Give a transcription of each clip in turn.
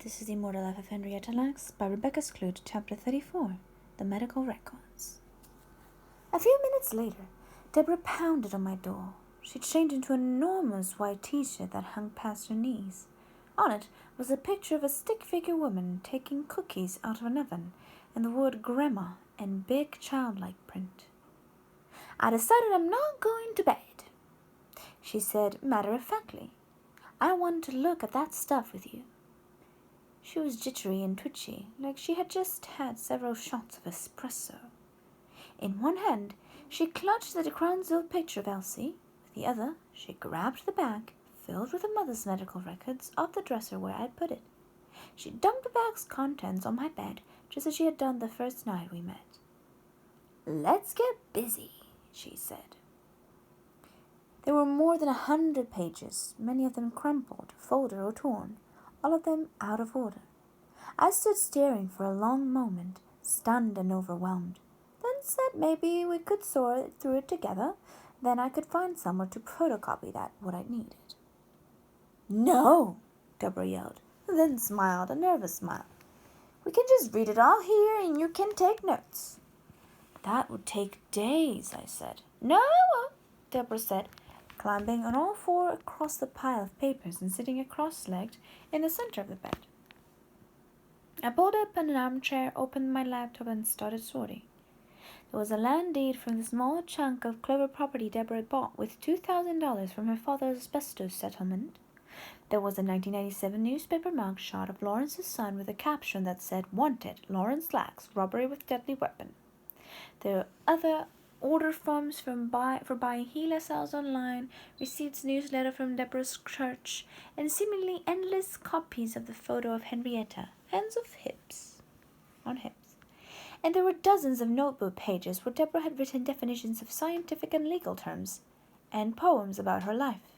This is the Immortal Life of Henrietta by Rebecca Skloot, Chapter 34, The Medical Records. A few minutes later, Deborah pounded on my door. She'd changed into an enormous white t-shirt that hung past her knees. On it was a picture of a stick-figure woman taking cookies out of an oven and the word grandma in big childlike print. "I decided I'm not going to bed," she said matter-of-factly. "I wanted to look at that stuff with you." She was jittery and twitchy, like she had just had several shots of espresso. In one hand, she clutched the Crownville picture of Elsie. With the other, she grabbed the bag, filled with her mother's medical records, off the dresser where I'd put it. She dumped the bag's contents on my bed, just as she had done the first night we met. "Let's get busy," she said. There were more than 100 pages, many of them crumpled, folded, or torn, all of them out of order. I stood staring for a long moment, stunned and overwhelmed, then said maybe we could sort through it together, then I could find somewhere to photocopy what I needed. "No!" Deborah yelled, then smiled, a nervous smile. "We can just read it all here and you can take notes." "That would take days," I said. "No, it won't," Deborah said, climbing on all four across the pile of papers and sitting cross-legged in the center of the bed. I pulled up in an armchair, opened my laptop, and started sorting. There was a land deed from the small chunk of Clover property Deborah had bought with $2,000 from her father's asbestos settlement. There was a 1997 newspaper mugshot of Lawrence's son with a caption that said, "Wanted, Lawrence Lax, robbery with deadly weapon." There were other order forms for buying HeLa cells online, receipts, newsletter from Deborah's church, and seemingly endless copies of the photo of Henrietta, hands on hips. And there were dozens of notebook pages where Deborah had written definitions of scientific and legal terms, and poems about her life.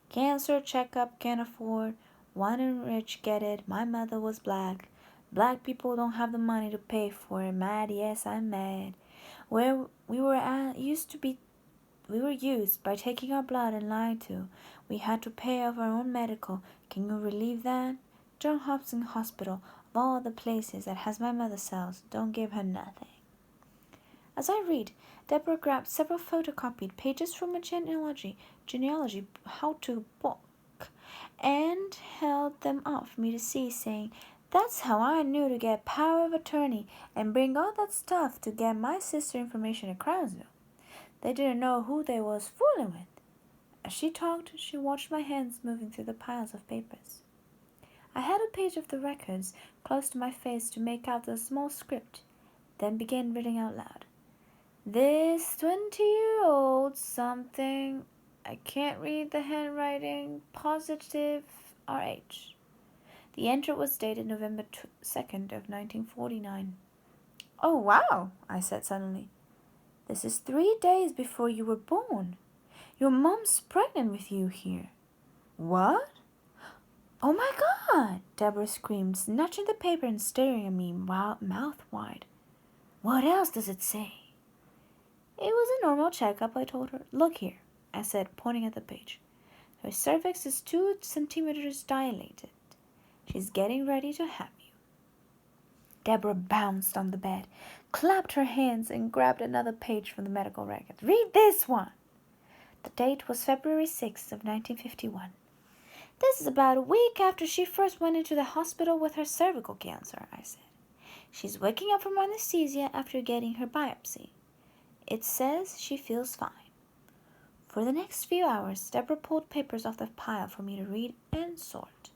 "Cancer checkup, can't afford, one and rich get it, my mother was black, black people don't have the money to pay for it, mad, yes, I'm mad. Where we were used by taking our blood and lied to. We had to pay off our own medical. Can you relieve that? John Hopkins Hospital, of all the places, that has my mother's cells. Don't give her nothing." As I read, Deborah grabbed several photocopied pages from a genealogy how-to book and held them up for me to see, saying, "That's how I knew to get power of attorney and bring all that stuff to get my sister information at Crownville. They didn't know who they was fooling with." As she talked, she watched my hands moving through the piles of papers. I held a page of the records close to my face to make out the small script, then began reading out loud. "This 20-year-old something, I can't read the handwriting, positive RH." The entry was dated November 2nd of 1949. "Oh, wow," I said suddenly. "This is 3 days before you were born. Your mom's pregnant with you here." "What?" "Oh my God!" Deborah screamed, snatching the paper and staring at me, mouth wide. "What else does it say?" "It was a normal checkup," I told her. "Look here," I said, pointing at the page. "Her cervix is 2 centimeters dilated. She's getting ready to have you." Deborah bounced on the bed, clapped her hands, and grabbed another page from the medical record. "Read this one." The date was February 6th of 1951. "This is about a week after she first went into the hospital with her cervical cancer," I said. "She's waking up from anesthesia after getting her biopsy. It says she feels fine." For the next few hours, Deborah pulled papers off the pile for me to read and sort.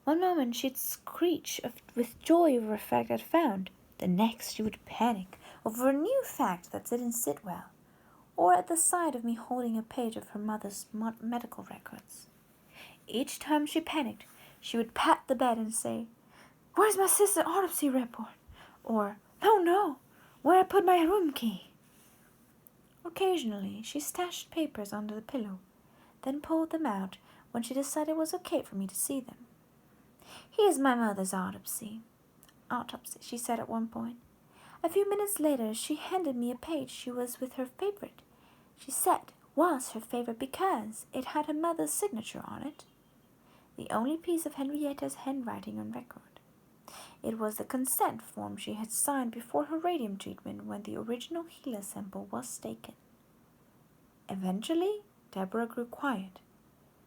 One moment she'd screech with joy over a fact I'd found. The next she would panic over a new fact that didn't sit well, or at the sight of me holding a page of her mother's medical records. Each time she panicked, she would pat the bed and say, "Where's my sister's autopsy report?" Or, "Oh no, where I put my room key?" Occasionally, she stashed papers under the pillow, then pulled them out when she decided it was okay for me to see them. "Here's my mother's autopsy," she said at one point. A few minutes later, she handed me a page she was with her favorite. She said was her favorite because it had her mother's signature on it. the only piece of Henrietta's handwriting on record. It was the consent form she had signed before her radium treatment when the original HeLa sample was taken. Eventually, Deborah grew quiet.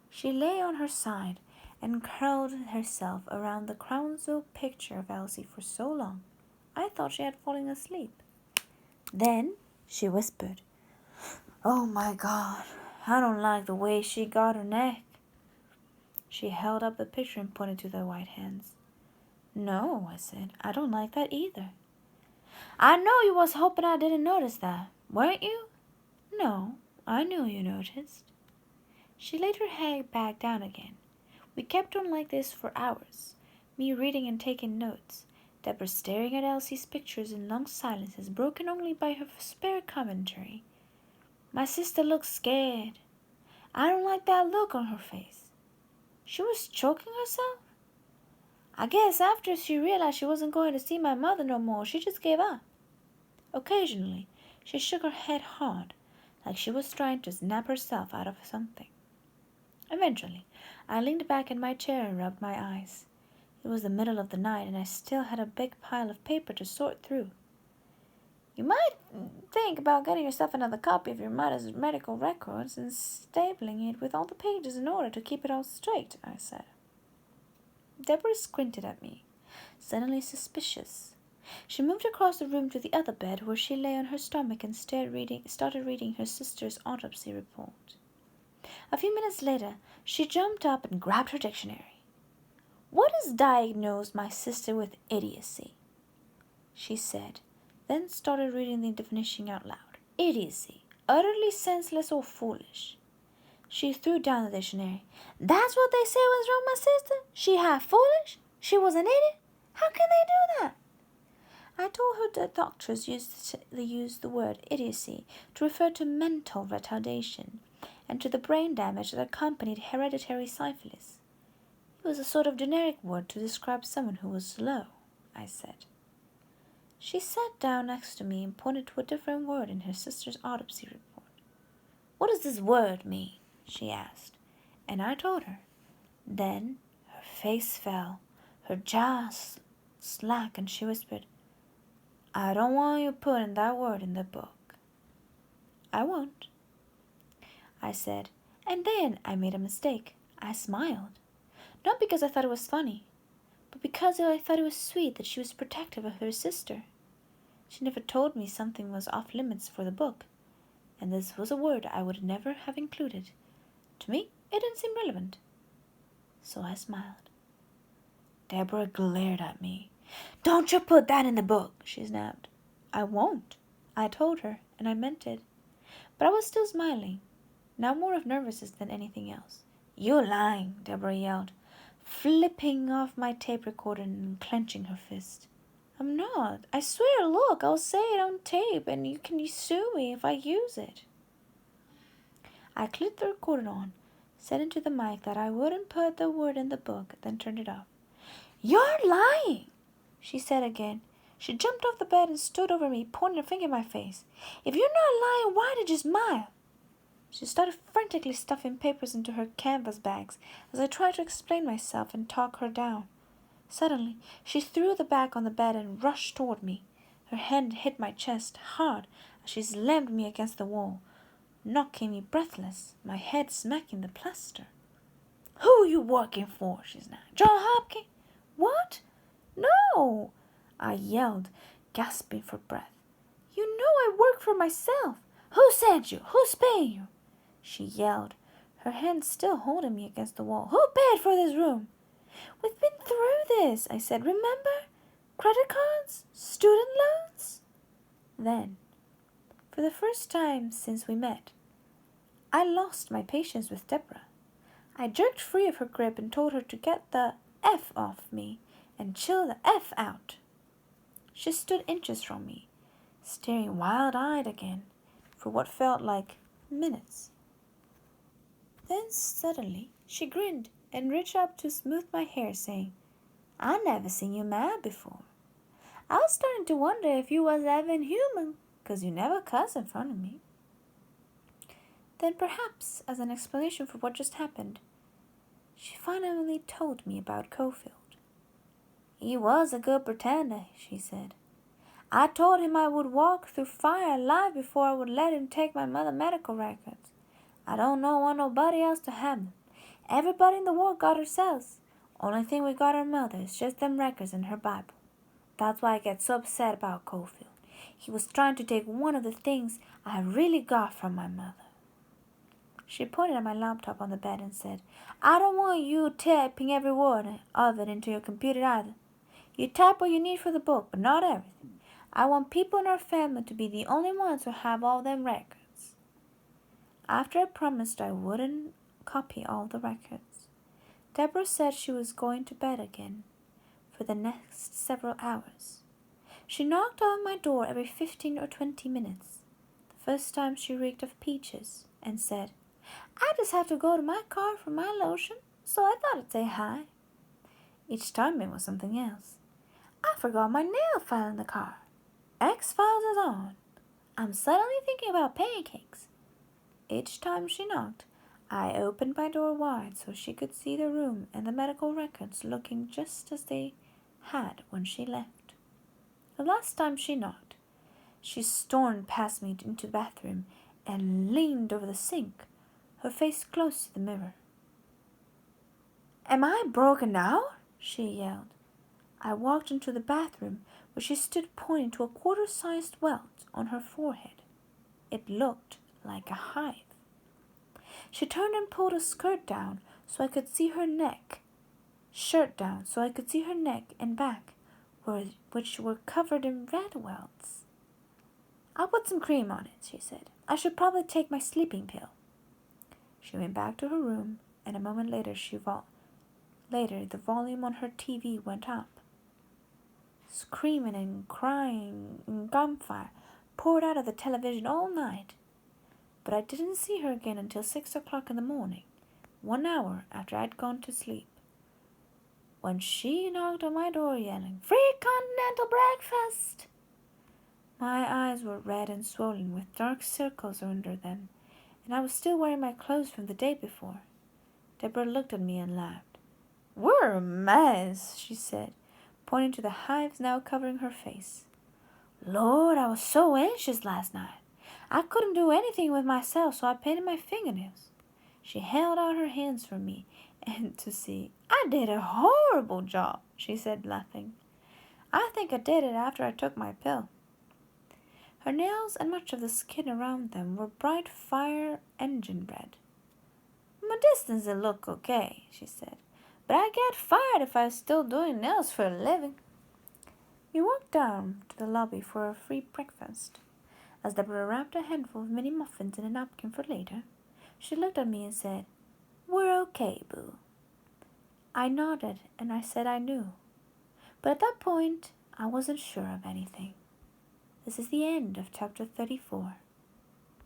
She lay on her side and curled herself around the Crownsville picture of Elsie for so long, I thought she had fallen asleep. Then she whispered, "Oh my God, I don't like the way she got her neck." She held up the picture and pointed to the white hands. "No," I said, "I don't like that either." "I know you was hoping I didn't notice that, weren't you?" "No, I knew you noticed." She laid her head back down again. We kept on like this for hours, me reading and taking notes, Deborah staring at Elsie's pictures in long silences broken only by her spare commentary. "My sister looks scared. I don't like that look on her face. She was choking herself. I guess after she realized she wasn't going to see my mother no more, she just gave up." Occasionally, she shook her head hard, like she was trying to snap herself out of something. Eventually, I leaned back in my chair and rubbed my eyes. It was the middle of the night, and I still had a big pile of paper to sort through. "You might think about getting yourself another copy of your mother's medical records and stapling it with all the pages in order to keep it all straight," I said. Deborah squinted at me, suddenly suspicious. She moved across the room to the other bed, where she lay on her stomach and started reading her sister's autopsy report. A few minutes later, she jumped up and grabbed her dictionary. "What has diagnosed my sister with idiocy?" she said, then started reading the definition out loud. "Idiocy, utterly senseless or foolish." She threw down the dictionary. "That's what they say was wrong with my sister? She half foolish? She was an idiot? How can they do that?" I told her that doctors used the word idiocy to refer to mental retardation and to the brain damage that accompanied hereditary syphilis. It was a sort of generic word to describe someone who was slow, I said. She sat down next to me and pointed to a different word in her sister's autopsy report. "What does this word mean?" she asked, and I told her. Then her face fell, her jaw slack, and she whispered, "I don't want you putting that word in the book." "I won't," I said, and then I made a mistake. I smiled. Not because I thought it was funny, but because I thought it was sweet that she was protective of her sister. She never told me something was off limits for the book, and this was a word I would never have included. To me, it didn't seem relevant. So I smiled. Deborah glared at me. "Don't you put that in the book," she snapped. "I won't," I told her, and I meant it. But I was still smiling, now more of nervousness than anything else. "You're lying," Deborah yelled, flipping off my tape recorder and clenching her fist. "I'm not. I swear, look, I'll say it on tape, and you can sue me if I use it." I clicked the recorder on, said into the mic that I wouldn't put the word in the book, then turned it off. "You're lying," she said again. She jumped off the bed and stood over me, pointing her finger in my face. "If you're not lying, why did you smile?" She started frantically stuffing papers into her canvas bags as I tried to explain myself and talk her down. Suddenly, she threw the bag on the bed and rushed toward me. Her hand hit my chest hard as she slammed me against the wall, knocking me breathless, my head smacking the plaster. "Who are you working for?" she snapped. "John Hopkins?" "What? No!" I yelled, gasping for breath. "You know I work for myself." "Who sent you? Who's paying you?" she yelled, her hand still holding me against the wall. "Who paid for this room?" "We've been through this," I said. "Remember? Credit cards? Student loans?" Then, for the first time since we met, I lost my patience with Deborah. I jerked free of her grip and told her to get the F off me and chill the F out. She stood inches from me, staring wild-eyed again for what felt like minutes. Then suddenly she grinned and reached up to smooth my hair, saying, "I never seen you mad before. I was starting to wonder if you was even human, 'cause you never cuss in front of me." Then perhaps as an explanation for what just happened, She finally told me about Cofield. "He was a good pretender," she said. "I told him I would walk through fire alive before I would let him take my mother's medical records. I don't want nobody else to have them. Everybody in the world got herself. Only thing we got her mother is just them records in her Bible. That's why I get so upset about Cofield. He was trying to take one of the things I really got from my mother." She pointed at my laptop on the bed and said, "I don't want you typing every word of it into your computer either. You type what you need for the book, but not everything. I want people in our family to be the only ones who have all them records." After I promised I wouldn't copy all the records, Deborah said she was going to bed again for the next several hours. She knocked on my door every 15 or 20 minutes. The first time she reeked of peaches and said, "I just have to go to my car for my lotion, so I thought I'd say hi." Each time it was something else. "I forgot my nail file in the car. X-Files is on. I'm suddenly thinking about pancakes." Each time she knocked, I opened my door wide so she could see the room and the medical records looking just as they had when she left. The last time she knocked, she stormed past me into the bathroom and leaned over the sink, her face close to the mirror. "Am I broken now?" she yelled. I walked into the bathroom where she stood pointing to a quarter-sized welt on her forehead. It looked like a hive. She turned and pulled her skirt down so I could see her neck, and back, which were covered in red welts. "I'll put some cream on it," she said. "I should probably take my sleeping pill." She went back to her room, and a moment later the volume on her TV went up. Screaming and crying and gunfire poured out of the television all night. But I didn't see her again until 6 o'clock in the morning, 1 hour after I'd gone to sleep, when she knocked on my door yelling, "Free continental breakfast!" My eyes were red and swollen with dark circles under them, and I was still wearing my clothes from the day before. Deborah looked at me and laughed. "We're a mess," she said, pointing to the hives now covering her face. "Lord, I was so anxious last night. I couldn't do anything with myself, so I painted my fingernails." She held out her hands for me and to see. "I did a horrible job," she said, laughing. "I think I did it after I took my pill." Her nails and much of the skin around them were bright fire engine red. "From a distance it looked okay," she said, "but I'd get fired if I was still doing nails for a living." We walked down to the lobby for a free breakfast. As Deborah wrapped a handful of mini muffins in a napkin for later, she looked at me and said, "We're okay, Boo." I nodded and I said I knew. But at that point, I wasn't sure of anything. This is the end of chapter 34.